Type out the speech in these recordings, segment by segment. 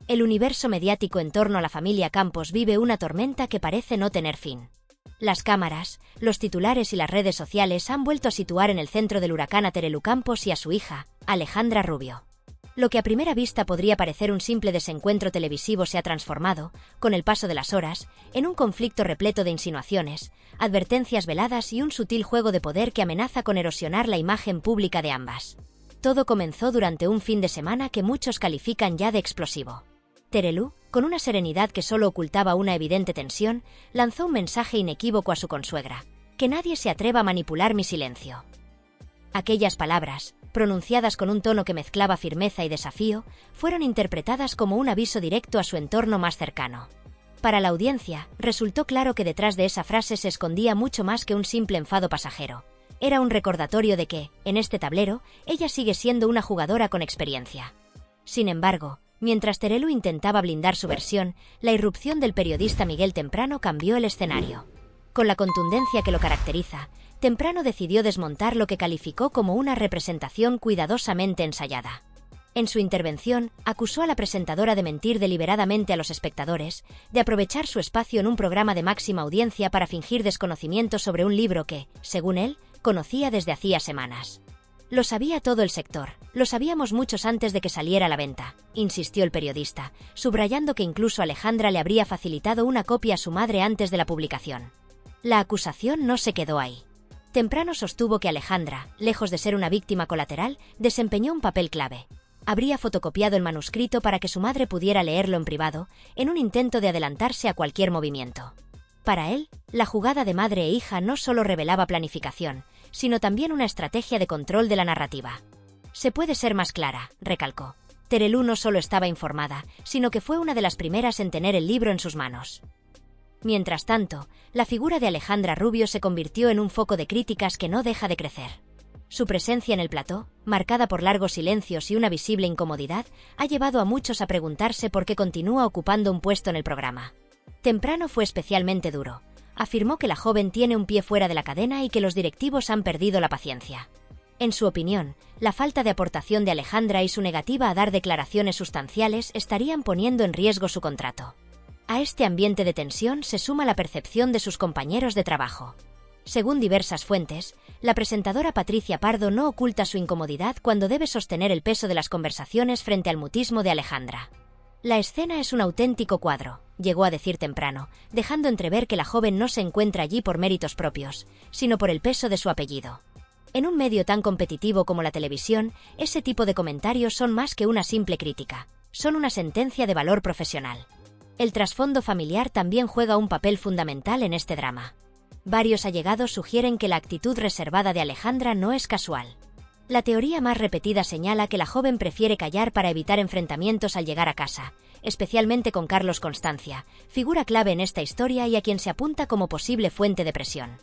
El universo mediático en torno a la familia Campos vive una tormenta que parece no tener fin. Las cámaras, los titulares y las redes sociales han vuelto a situar en el centro del huracán a Terelu Campos y a su hija, Alejandra Rubio. Lo que a primera vista podría parecer un simple desencuentro televisivo se ha transformado, con el paso de las horas, en un conflicto repleto de insinuaciones, advertencias veladas y un sutil juego de poder que amenaza con erosionar la imagen pública de ambas. Todo comenzó durante un fin de semana que muchos califican ya de explosivo. Terelu, con una serenidad que solo ocultaba una evidente tensión, lanzó un mensaje inequívoco a su consuegra: «Que nadie se atreva a manipular mi silencio». Aquellas palabras, pronunciadas con un tono que mezclaba firmeza y desafío, fueron interpretadas como un aviso directo a su entorno más cercano. Para la audiencia, resultó claro que detrás de esa frase se escondía mucho más que un simple enfado pasajero. Era un recordatorio de que, en este tablero, ella sigue siendo una jugadora con experiencia. Sin embargo, mientras Terelu intentaba blindar su versión, la irrupción del periodista Miguel Temprano cambió el escenario. Con la contundencia que lo caracteriza, Temprano decidió desmontar lo que calificó como una representación cuidadosamente ensayada. En su intervención, acusó a la presentadora de mentir deliberadamente a los espectadores, de aprovechar su espacio en un programa de máxima audiencia para fingir desconocimiento sobre un libro que, según él, conocía desde hacía semanas. «Lo sabía todo el sector, lo sabíamos muchos antes de que saliera a la venta», insistió el periodista, subrayando que incluso Alejandra le habría facilitado una copia a su madre antes de la publicación. La acusación no se quedó ahí. Temprano sostuvo que Alejandra, lejos de ser una víctima colateral, desempeñó un papel clave. Habría fotocopiado el manuscrito para que su madre pudiera leerlo en privado, en un intento de adelantarse a cualquier movimiento. Para él, la jugada de madre e hija no solo revelaba planificación, sino también una estrategia de control de la narrativa. «Se puede ser más clara», recalcó. Terelu no solo estaba informada, sino que fue una de las primeras en tener el libro en sus manos. Mientras tanto, la figura de Alejandra Rubio se convirtió en un foco de críticas que no deja de crecer. Su presencia en el plató, marcada por largos silencios y una visible incomodidad, ha llevado a muchos a preguntarse por qué continúa ocupando un puesto en el programa. Temprano fue especialmente duro. Afirmó que la joven tiene un pie fuera de la cadena y que los directivos han perdido la paciencia. En su opinión, la falta de aportación de Alejandra y su negativa a dar declaraciones sustanciales estarían poniendo en riesgo su contrato. A este ambiente de tensión se suma la percepción de sus compañeros de trabajo. Según diversas fuentes, la presentadora Patricia Pardo no oculta su incomodidad cuando debe sostener el peso de las conversaciones frente al mutismo de Alejandra. «La escena es un auténtico cuadro», llegó a decir Temprano, dejando entrever que la joven no se encuentra allí por méritos propios, sino por el peso de su apellido. En un medio tan competitivo como la televisión, ese tipo de comentarios son más que una simple crítica, son una sentencia de valor profesional. El trasfondo familiar también juega un papel fundamental en este drama. Varios allegados sugieren que la actitud reservada de Alejandra no es casual. La teoría más repetida señala que la joven prefiere callar para evitar enfrentamientos al llegar a casa, especialmente con Carlos Constancia, figura clave en esta historia y a quien se apunta como posible fuente de presión.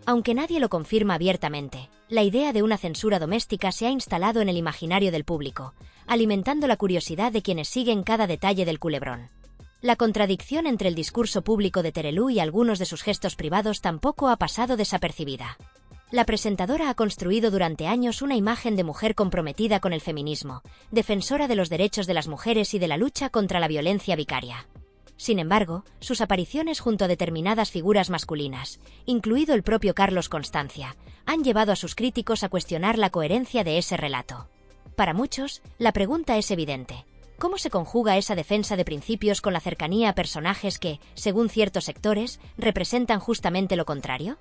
Aunque nadie lo confirma abiertamente, la idea de una censura doméstica se ha instalado en el imaginario del público, alimentando la curiosidad de quienes siguen cada detalle del culebrón. La contradicción entre el discurso público de Terelu y algunos de sus gestos privados tampoco ha pasado desapercibida. La presentadora ha construido durante años una imagen de mujer comprometida con el feminismo, defensora de los derechos de las mujeres y de la lucha contra la violencia vicaria. Sin embargo, sus apariciones junto a determinadas figuras masculinas, incluido el propio Carlos Constancia, han llevado a sus críticos a cuestionar la coherencia de ese relato. Para muchos, la pregunta es evidente. ¿Cómo se conjuga esa defensa de principios con la cercanía a personajes que, según ciertos sectores, representan justamente lo contrario?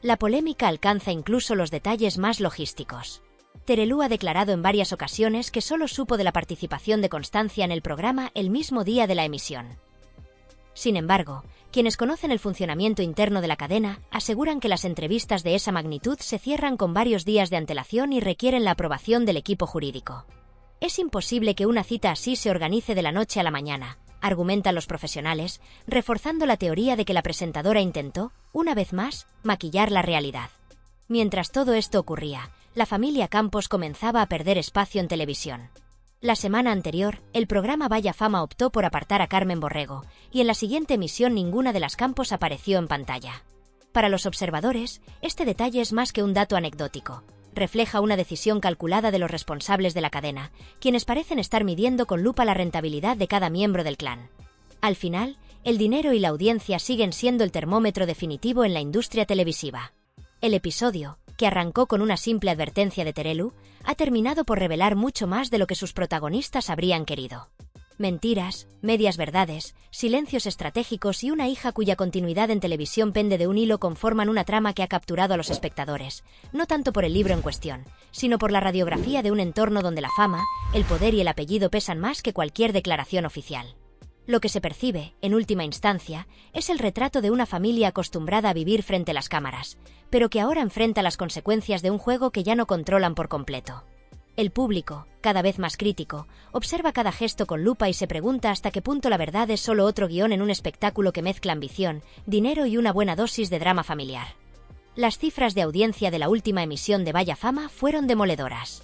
La polémica alcanza incluso los detalles más logísticos. Terelu ha declarado en varias ocasiones que solo supo de la participación de Constancia en el programa el mismo día de la emisión. Sin embargo, quienes conocen el funcionamiento interno de la cadena aseguran que las entrevistas de esa magnitud se cierran con varios días de antelación y requieren la aprobación del equipo jurídico. Es imposible que una cita así se organice de la noche a la mañana, argumentan los profesionales, reforzando la teoría de que la presentadora intentó, una vez más, maquillar la realidad. Mientras todo esto ocurría, la familia Campos comenzaba a perder espacio en televisión. La semana anterior, el programa Vaya Fama optó por apartar a Carmen Borrego, y en la siguiente emisión ninguna de las Campos apareció en pantalla. Para los observadores, este detalle es más que un dato anecdótico. refleja una decisión calculada de los responsables de la cadena, quienes parecen estar midiendo con lupa la rentabilidad de cada miembro del clan. Al final, el dinero y la audiencia siguen siendo el termómetro definitivo en la industria televisiva. El episodio, que arrancó con una simple advertencia de Terelu, ha terminado por revelar mucho más de lo que sus protagonistas habrían querido. Mentiras, medias verdades, silencios estratégicos y una hija cuya continuidad en televisión pende de un hilo conforman una trama que ha capturado a los espectadores, no tanto por el libro en cuestión, sino por la radiografía de un entorno donde la fama, el poder y el apellido pesan más que cualquier declaración oficial. Lo que se percibe, en última instancia, es el retrato de una familia acostumbrada a vivir frente a las cámaras, pero que ahora enfrenta las consecuencias de un juego que ya no controlan por completo. El público, cada vez más crítico, observa cada gesto con lupa y se pregunta hasta qué punto la verdad es solo otro guión en un espectáculo que mezcla ambición, dinero y una buena dosis de drama familiar. Las cifras de audiencia de la última emisión de Vaya Fama fueron demoledoras.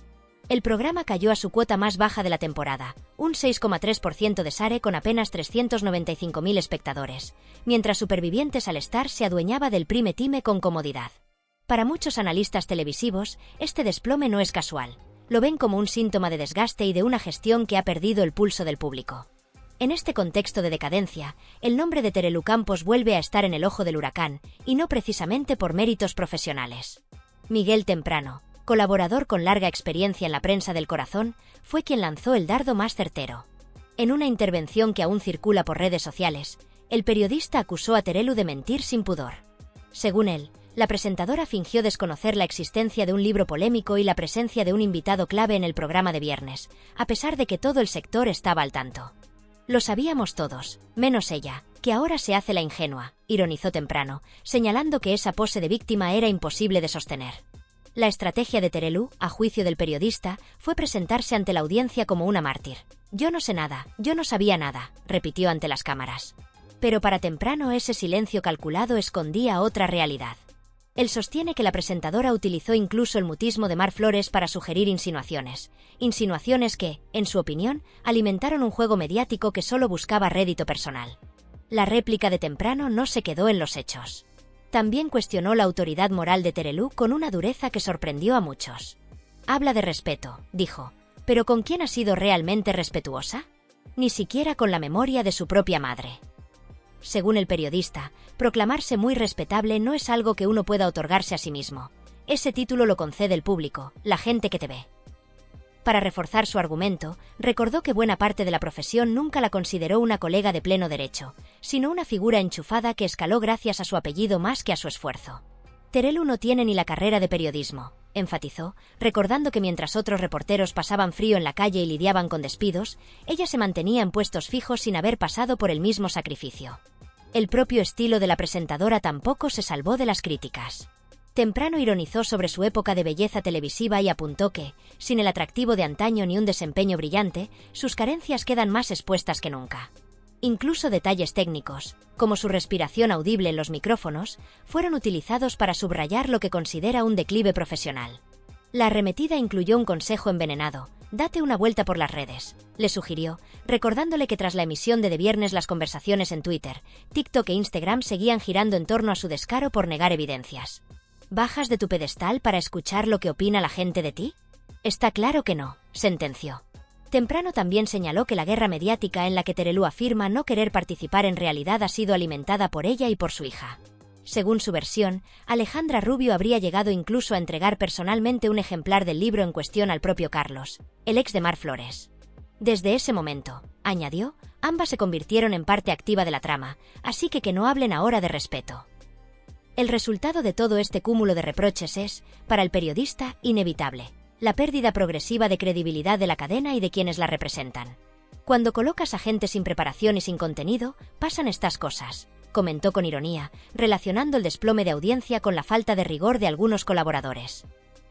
El programa cayó a su cuota más baja de la temporada, un 6,3% de share con apenas 395.000 espectadores, mientras Supervivientes al Star se adueñaba del prime time con comodidad. Para muchos analistas televisivos, este desplome no es casual. Lo ven como un síntoma de desgaste y de una gestión que ha perdido el pulso del público. En este contexto de decadencia, el nombre de Terelu Campos vuelve a estar en el ojo del huracán, y no precisamente por méritos profesionales. Miguel Temprano, colaborador con larga experiencia en la prensa del corazón, fue quien lanzó el dardo más certero. En una intervención que aún circula por redes sociales, el periodista acusó a Terelu de mentir sin pudor. Según él, la presentadora fingió desconocer la existencia de un libro polémico y la presencia de un invitado clave en el programa de viernes, a pesar de que todo el sector estaba al tanto. Lo sabíamos todos, menos ella, que ahora se hace la ingenua, ironizó Temprano, señalando que esa pose de víctima era imposible de sostener. La estrategia de Terelu, a juicio del periodista, fue presentarse ante la audiencia como una mártir. «Yo no sé nada, yo no sabía nada», repitió ante las cámaras. Pero para Temprano ese silencio calculado escondía otra realidad. Él sostiene que la presentadora utilizó incluso el mutismo de Mar Flores para sugerir insinuaciones que, en su opinión, alimentaron un juego mediático que solo buscaba rédito personal. La réplica de Temprano no se quedó en los hechos. También cuestionó la autoridad moral de Terelu con una dureza que sorprendió a muchos. «Habla de respeto», dijo, «¿pero con quién ha sido realmente respetuosa? Ni siquiera con la memoria de su propia madre». Según el periodista, proclamarse muy respetable no es algo que uno pueda otorgarse a sí mismo. Ese título lo concede el público, la gente que te ve. Para reforzar su argumento, recordó que buena parte de la profesión nunca la consideró una colega de pleno derecho, sino una figura enchufada que escaló gracias a su apellido más que a su esfuerzo. Terelu no tiene ni la carrera de periodismo, enfatizó, recordando que mientras otros reporteros pasaban frío en la calle y lidiaban con despidos, ella se mantenía en puestos fijos sin haber pasado por el mismo sacrificio. El propio estilo de la presentadora tampoco se salvó de las críticas. Temprano ironizó sobre su época de belleza televisiva y apuntó que, sin el atractivo de antaño ni un desempeño brillante, sus carencias quedan más expuestas que nunca. Incluso detalles técnicos, como su respiración audible en los micrófonos, fueron utilizados para subrayar lo que considera un declive profesional. La arremetida incluyó un consejo envenenado: «Date una vuelta por las redes», le sugirió, recordándole que tras la emisión de viernes las conversaciones en Twitter, TikTok e Instagram seguían girando en torno a su descaro por negar evidencias. «¿Bajas de tu pedestal para escuchar lo que opina la gente de ti? Está claro que no», sentenció. Temprano también señaló que la guerra mediática en la que Terelu afirma no querer participar en realidad ha sido alimentada por ella y por su hija. Según su versión, Alejandra Rubio habría llegado incluso a entregar personalmente un ejemplar del libro en cuestión al propio Carlos, el ex de Mar Flores. Desde ese momento, añadió, ambas se convirtieron en parte activa de la trama, así que no hablen ahora de respeto. El resultado de todo este cúmulo de reproches es, para el periodista, inevitable: la pérdida progresiva de credibilidad de la cadena y de quienes la representan. Cuando colocas a gente sin preparación y sin contenido, pasan estas cosas, comentó con ironía, relacionando el desplome de audiencia con la falta de rigor de algunos colaboradores.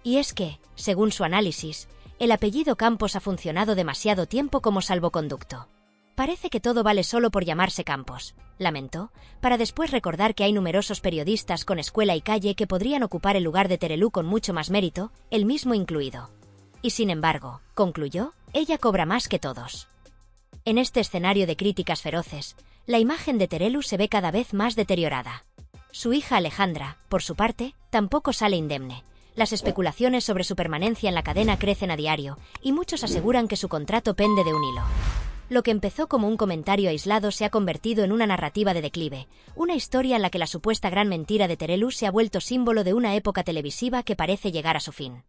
Y es que, según su análisis, el apellido Campos ha funcionado demasiado tiempo como salvoconducto. «Parece que todo vale solo por llamarse Campos», lamentó, para después recordar que hay numerosos periodistas con escuela y calle que podrían ocupar el lugar de Terelu con mucho más mérito, él mismo incluido. Y sin embargo, concluyó, ella cobra más que todos. En este escenario de críticas feroces, la imagen de Terelu se ve cada vez más deteriorada. Su hija Alejandra, por su parte, tampoco sale indemne. Las especulaciones sobre su permanencia en la cadena crecen a diario, y muchos aseguran que su contrato pende de un hilo. Lo que empezó como un comentario aislado se ha convertido en una narrativa de declive, una historia en la que la supuesta gran mentira de Terelu se ha vuelto símbolo de una época televisiva que parece llegar a su fin.